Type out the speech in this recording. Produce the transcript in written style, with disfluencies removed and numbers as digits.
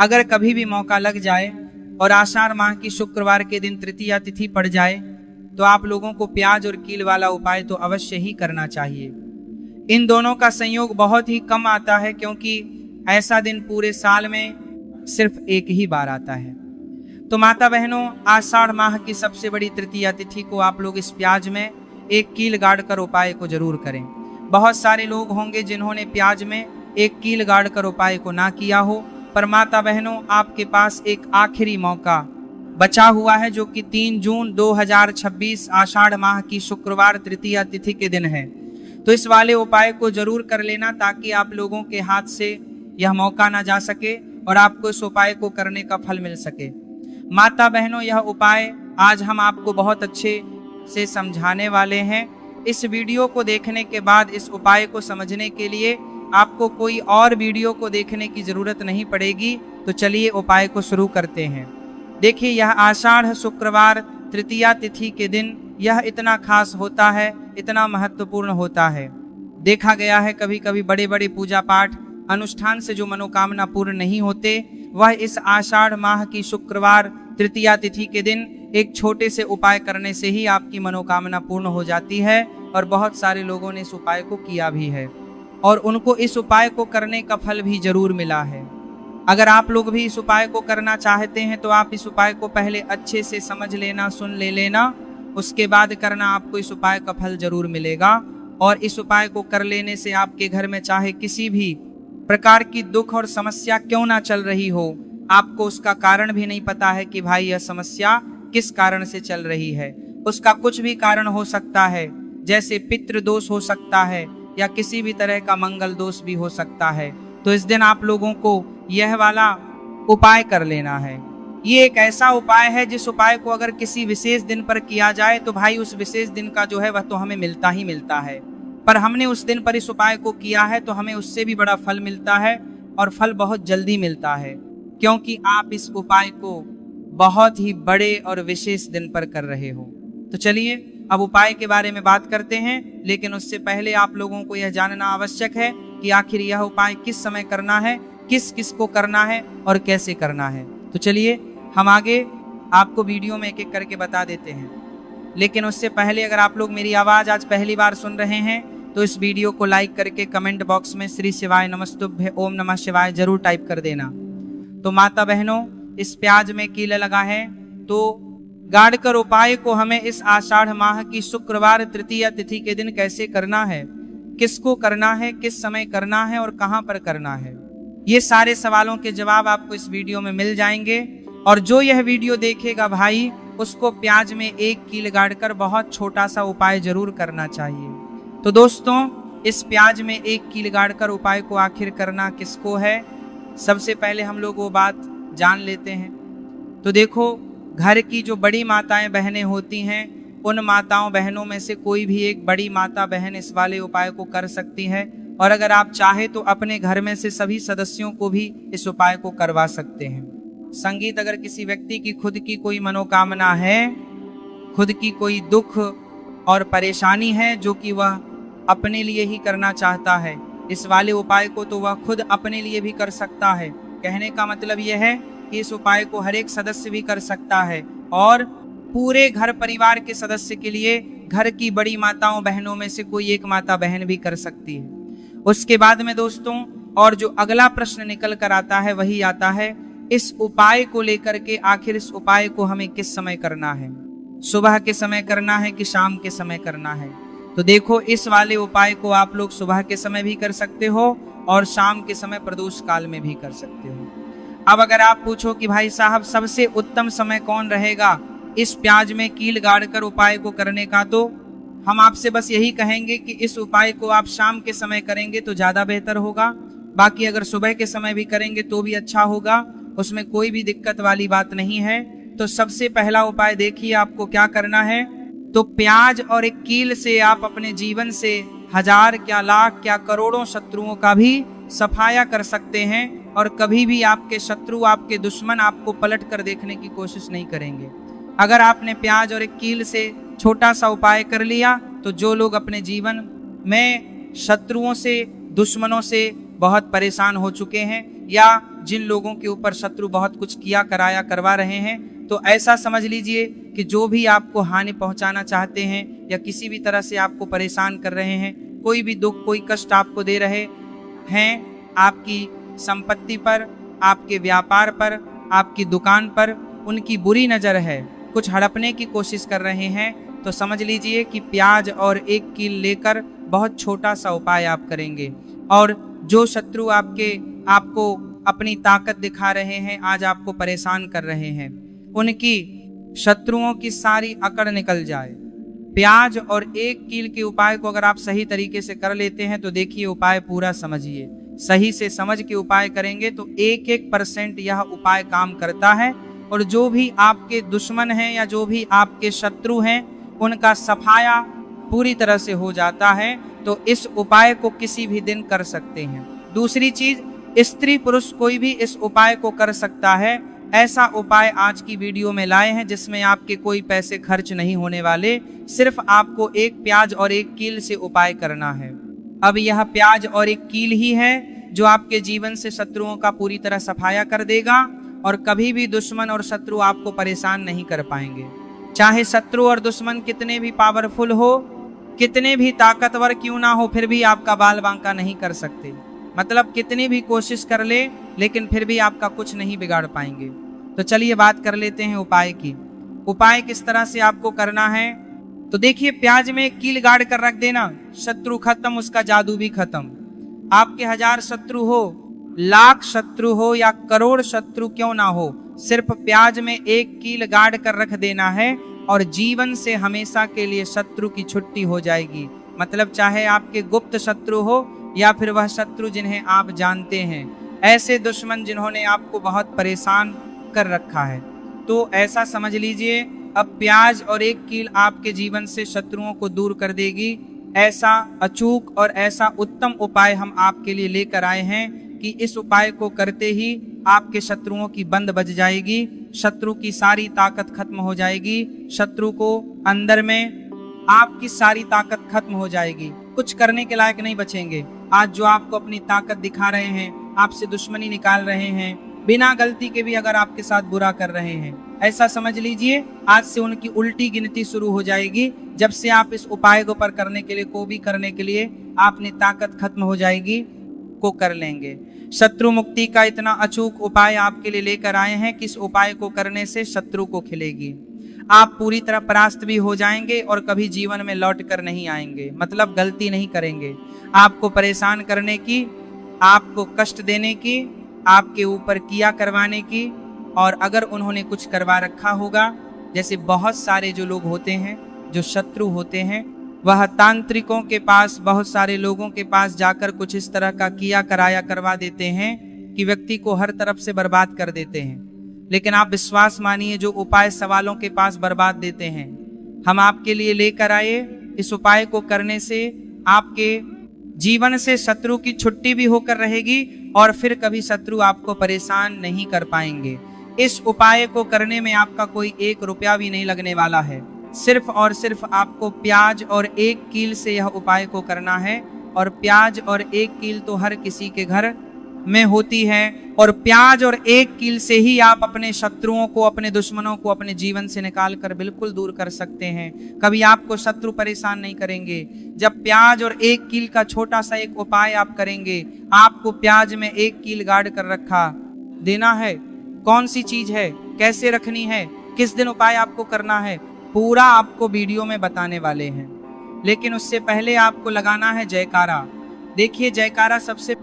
अगर कभी भी मौका लग जाए और आषाढ़ माह की शुक्रवार के दिन तृतीया तिथि पड़ जाए तो आप लोगों को प्याज और कील वाला उपाय तो अवश्य ही करना चाहिए। इन दोनों का संयोग बहुत ही कम आता है, क्योंकि ऐसा दिन पूरे साल में सिर्फ एक ही बार आता है। तो माता बहनों, आषाढ़ माह की सबसे बड़ी तृतीया तिथि को आप लोग इस प्याज में एक कील गाड़कर उपाय को जरूर करें। बहुत सारे लोग होंगे जिन्होंने प्याज में एक कील गाड़कर उपाय को ना किया हो, पर माता बहनों, आपके पास एक आखिरी मौका बचा हुआ है, जो कि 3 जून 2026 आषाढ़ माह की शुक्रवार तृतीया तिथि के दिन है। तो इस वाले उपाय को जरूर कर लेना, ताकि आप लोगों के हाथ से यह मौका ना जा सके और आपको इस उपाय को करने का फल मिल सके। माता बहनों, यह उपाय आज हम आपको बहुत अच्छे से समझाने वाले हैं। इस वीडियो को देखने के बाद इस उपाय को समझने के लिए आपको कोई और वीडियो को देखने की जरूरत नहीं पड़ेगी। तो चलिए उपाय को शुरू करते हैं। देखिए, यह आषाढ़ शुक्रवार तृतीया तिथि के दिन यह इतना खास होता है, इतना महत्वपूर्ण होता है। देखा गया है कभी कभी बड़े बड़े पूजा पाठ अनुष्ठान से जो मनोकामना पूर्ण नहीं होते, वह इस आषाढ़ माह की शुक्रवार तृतीया तिथि के दिन एक छोटे से उपाय करने से ही आपकी मनोकामना पूर्ण हो जाती है। और बहुत सारे लोगों ने इस उपाय को किया भी है और उनको इस उपाय को करने का फल भी जरूर मिला है। अगर आप लोग भी इस उपाय को करना चाहते हैं तो आप इस उपाय को पहले अच्छे से समझ लेना, सुन लेना, उसके बाद करना, आपको इस उपाय का फल जरूर मिलेगा। और इस उपाय को कर लेने से आपके घर में चाहे किसी भी प्रकार की दुख और समस्या क्यों ना चल रही हो, आपको उसका कारण भी नहीं पता है कि भाई यह समस्या किस कारण से चल रही है। उसका कुछ भी कारण हो सकता है, जैसे पितृ दोष हो सकता है या किसी भी तरह का मंगल दोष भी हो सकता है। तो इस दिन आप लोगों को यह वाला उपाय कर लेना है। ये एक ऐसा उपाय है जिस उपाय को अगर किसी विशेष दिन पर किया जाए तो भाई उस विशेष दिन का जो है वह तो हमें मिलता ही मिलता है। पर हमने उस दिन पर इस उपाय को किया है तो हमें उससे भी बड़ा फल मिलता है, और फल बहुत जल्दी मिलता है, क्योंकि आप इस उपाय को बहुत ही बड़े और विशेष दिन पर कर रहे हो। तो चलिए अब उपाय के बारे में बात करते हैं, लेकिन उससे पहले आप लोगों को यह जानना आवश्यक है कि आखिर यह उपाय किस समय करना है, किस किस को करना है और कैसे करना है। तो चलिए हम आगे आपको वीडियो में एक एक करके बता देते हैं। लेकिन उससे पहले अगर आप लोग मेरी आवाज़ आज पहली बार सुन रहे हैं तो इस वीडियो को लाइक करके कमेंट बॉक्स में श्री शिवाय नमस्तुभ्य ओम नमः शिवाय जरूर टाइप कर देना। तो माता बहनों, इस प्याज में कील लगा है, तो गाड़कर उपाय को हमें इस आषाढ़ माह की शुक्रवार तृतीया तिथि के दिन कैसे करना है, किसको करना है, किस समय करना है और कहां पर करना है, ये सारे सवालों के जवाब आपको इस वीडियो में मिल जाएंगे। और जो यह वीडियो देखेगा भाई, उसको प्याज में एक कील गाड़कर बहुत छोटा सा उपाय जरूर करना चाहिए। तो दोस्तों, इस प्याज में एक कील गाड़कर उपाय को आखिर करना किसको है, सबसे पहले हम लोग वो बात जान लेते हैं। तो देखो, घर की जो बड़ी माताएं बहनें होती हैं, उन माताओं बहनों में से कोई भी एक बड़ी माता बहन इस वाले उपाय को कर सकती है। और अगर आप चाहे तो अपने घर में से सभी सदस्यों को भी इस उपाय को करवा सकते हैं। संगीत, अगर किसी व्यक्ति की खुद की कोई मनोकामना है, खुद की कोई दुख और परेशानी है जो कि वह अपने लिए ही करना चाहता है, इस वाले उपाय को तो वह खुद अपने लिए भी कर सकता है। कहने का मतलब यह है कि इस उपाय को हर एक सदस्य भी कर सकता है, और पूरे घर परिवार के सदस्य के लिए घर की बड़ी माताओं बहनों में से कोई एक माता बहन भी कर सकती है। उसके बाद में दोस्तों, और जो अगला प्रश्न निकल कर आता है वही आता है, इस उपाय को लेकर के आखिर इस उपाय को हमें किस समय करना है, सुबह के समय करना है कि शाम के समय करना है। तो देखो, इस वाले उपाय को आप लोग सुबह के समय भी कर सकते हो और शाम के समय प्रदोष काल में भी कर सकते हो। अब अगर आप पूछो कि भाई साहब सबसे उत्तम समय कौन रहेगा इस प्याज में कील गाड़कर उपाय को करने का, तो हम आपसे बस यही कहेंगे कि इस उपाय को आप शाम के समय करेंगे तो ज़्यादा बेहतर होगा। बाकी अगर सुबह के समय भी करेंगे तो भी अच्छा होगा, उसमें कोई भी दिक्कत वाली बात नहीं है। तो सबसे पहला उपाय देखिए आपको क्या करना है। तो प्याज और एक कील से आप अपने जीवन से 1000 क्या लाख क्या करोड़ों शत्रुओं का भी सफाया कर सकते हैं, और कभी भी आपके शत्रु, आपके दुश्मन आपको पलट कर देखने की कोशिश नहीं करेंगे। अगर आपने प्याज और एक कील से छोटा सा उपाय कर लिया तो जो लोग अपने जीवन में शत्रुओं से, दुश्मनों से बहुत परेशान हो चुके हैं, या जिन लोगों के ऊपर शत्रु बहुत कुछ किया कराया करवा रहे हैं, तो ऐसा समझ लीजिए कि जो भी आपको हानि पहुंचाना चाहते हैं या किसी भी तरह से आपको परेशान कर रहे हैं, कोई भी दुख कोई कष्ट आपको दे रहे हैं, आपकी संपत्ति पर, आपके व्यापार पर, आपकी दुकान पर उनकी बुरी नज़र है, कुछ हड़पने की कोशिश कर रहे हैं, तो समझ लीजिए कि प्याज और एक कील लेकर बहुत छोटा सा उपाय आप करेंगे। और जो शत्रु आपको अपनी ताकत दिखा रहे हैं, आज आपको परेशान कर रहे हैं, उनकी शत्रुओं की सारी अकड़ निकल जाए। प्याज और एक कील के उपाय को अगर आप सही तरीके से कर लेते हैं तो देखिए उपाय पूरा समझिए, सही से समझ के उपाय करेंगे तो 1% यह उपाय काम करता है। और जो भी आपके दुश्मन हैं या जो भी आपके शत्रु हैं, उनका सफाया पूरी तरह से हो जाता है। तो इस उपाय को किसी भी दिन कर सकते हैं। दूसरी चीज, स्त्री पुरुष कोई भी इस उपाय को कर सकता है। ऐसा उपाय आज की वीडियो में लाए हैं जिसमें आपके कोई पैसे खर्च नहीं होने वाले, सिर्फ आपको एक प्याज और एक कील से उपाय करना है। अब यह प्याज और एक कील ही है जो आपके जीवन से शत्रुओं का पूरी तरह सफाया कर देगा और कभी भी दुश्मन और शत्रु आपको परेशान नहीं कर पाएंगे। चाहे शत्रु और दुश्मन कितने भी पावरफुल हो, कितने भी ताकतवर क्यों ना हो, फिर भी आपका बाल बांका नहीं कर सकते। मतलब कितनी भी कोशिश कर ले, लेकिन फिर भी आपका कुछ नहीं बिगाड़ पाएंगे। तो चलिए बात कर लेते हैं उपाय की। उपाय किस तरह से आपको करना है, तो देखिए प्याज में कील गाड़ कर रख देना, शत्रु खत्म, उसका जादू भी खत्म। आपके 1000 शत्रु हो, लाख शत्रु हो या करोड़ शत्रु क्यों ना हो, सिर्फ प्याज में एक कील गाड़ कर रख देना है और जीवन से हमेशा के लिए शत्रु की छुट्टी हो जाएगी। मतलब चाहे आपके गुप्त शत्रु हो या फिर वह शत्रु जिन्हें आप जानते हैं, ऐसे दुश्मन जिन्होंने आपको बहुत परेशान कर रखा है, तो ऐसा समझ लीजिए अब प्याज और एक कील आपके जीवन से शत्रुओं को दूर कर देगी। ऐसा अचूक और ऐसा उत्तम उपाय हम आपके लिए लेकर आए हैं कि इस उपाय को करते ही आपके शत्रुओं की बंद बज जाएगी, शत्रु की सारी ताकत खत्म हो जाएगी, शत्रु को अंदर में आपकी सारी ताकत खत्म हो जाएगी, कुछ करने के लायक नहीं बचेंगे। आज जो आपको अपनी ताकत दिखा रहे हैं, आपसे दुश्मनी निकाल रहे हैं, बिना गलती के भी अगर आपके साथ बुरा कर रहे हैं, ऐसा समझ लीजिए आज से उनकी उल्टी गिनती शुरू हो जाएगी। जब से आप इस उपाय को पर करने के लिए आपने ताकत खत्म हो जाएगी, को कर लेंगे। शत्रु मुक्ति का इतना अचूक उपाय आपके लिए लेकर आए हैं कि इस उपाय को करने से शत्रु को खिलेगी, आप पूरी तरह परास्त भी हो जाएंगे और कभी जीवन में लौट कर नहीं आएंगे। मतलब गलती नहीं करेंगे, आपको परेशान करने की, आपको कष्ट देने की, आपके ऊपर किया करवाने की, और अगर उन्होंने कुछ करवा रखा होगा, जैसे बहुत सारे जो लोग होते हैं जो शत्रु होते हैं, वह तांत्रिकों के पास, बहुत सारे लोगों के पास जाकर कुछ इस तरह का किया कराया करवा देते हैं कि व्यक्ति को हर तरफ से बर्बाद कर देते हैं। लेकिन आप विश्वास मानिए, जो उपाय सवालों के पास बर्बाद देते हैं, हम आपके लिए लेकर आए। इस उपाय को करने से आपके जीवन से शत्रु की छुट्टी भी होकर रहेगी और फिर कभी शत्रु आपको परेशान नहीं कर पाएंगे। इस उपाय को करने में आपका कोई 1 रुपया भी नहीं लगने वाला है, सिर्फ और सिर्फ आपको प्याज और एक कील से यह उपाय को करना है। और प्याज और एक कील तो हर किसी के घर में होती है, और प्याज और एक कील से ही आप अपने शत्रुओं को, अपने दुश्मनों को अपने जीवन से निकाल कर बिल्कुल दूर कर सकते हैं। कभी आपको शत्रु परेशान नहीं करेंगे। जब प्याज और एक कील का छोटा सा एक उपाय आप करेंगे, आपको प्याज में एक कील गाड़ कर रखा देना है, कौन सी चीज है, कैसे रखनी है, किस दिन उपाय आपको करना है, पूरा आपको वीडियो में बताने वाले हैं। लेकिन उससे पहले आपको लगाना है जयकारा। देखिए जयकारा सबसे